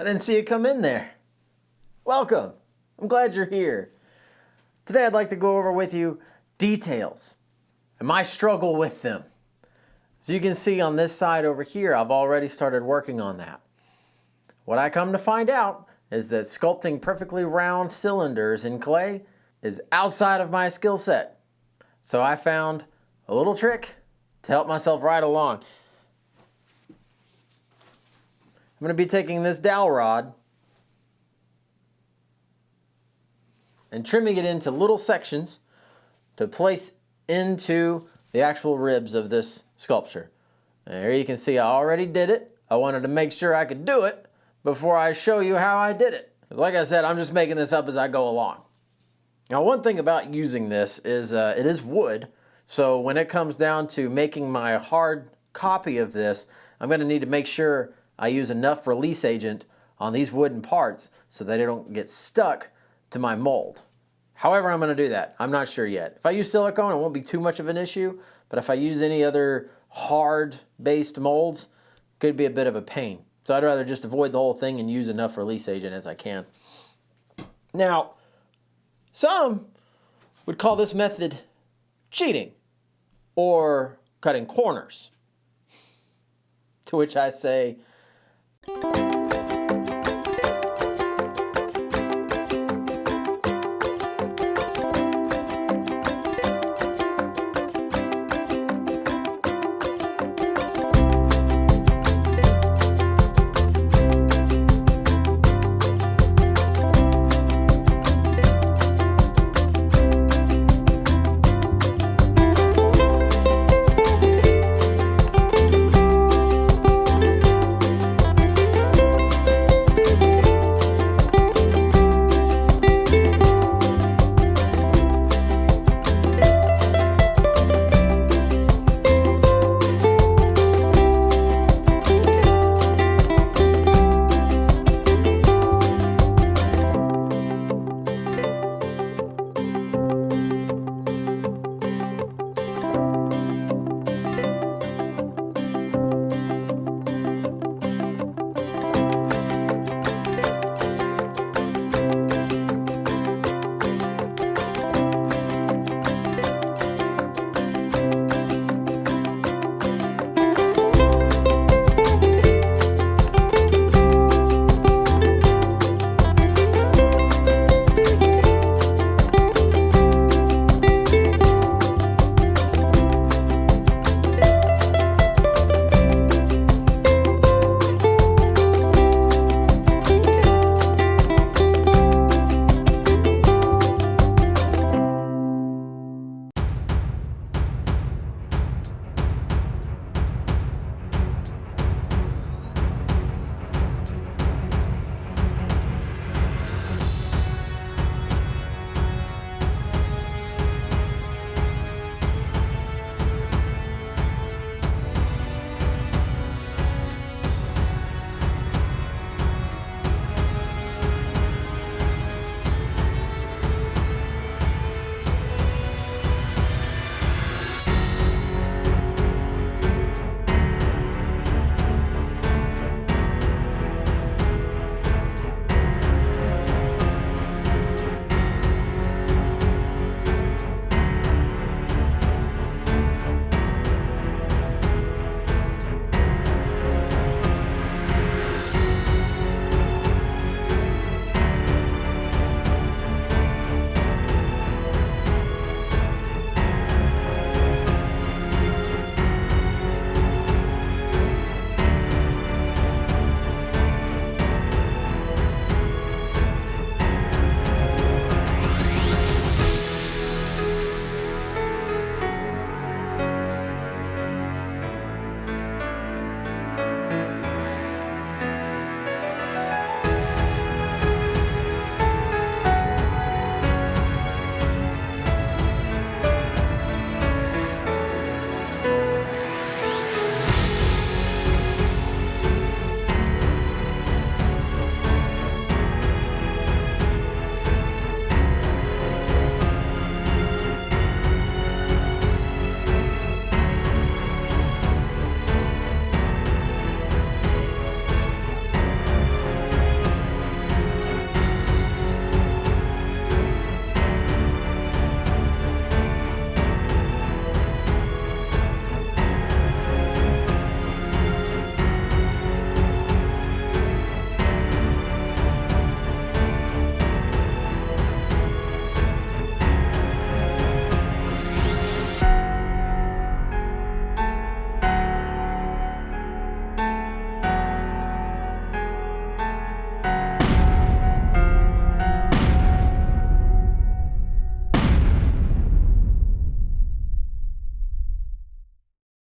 I didn't see you come in there. Welcome. I'm glad you're here. Today I'd like to go over with you details and my struggle with them. As you can see on this side over here, I've already started working on that. What I come to find out is that sculpting perfectly round cylinders in clay is outside of my skill set. So I found a little trick to help myself right along. I'm going to be taking this dowel rod and trimming it into little sections to place into the actual ribs of this sculpture. And here you can see I already did it. I wanted to make sure I could do it before I show you how I did it. Because like I said, I'm just making this up as I go along. Now, one thing about using this is it is wood. So when it comes down to making my hard copy of this, I'm going to need to make sure I use enough release agent on these wooden parts so that they don't get stuck to my mold. However I'm going to do that, I'm not sure yet. If I use silicone, it won't be too much of an issue, but if I use any other hard-based molds, it could be a bit of a pain. So I'd rather just avoid the whole thing and use enough release agent as I can. Now, some would call this method cheating or cutting corners. To which I say,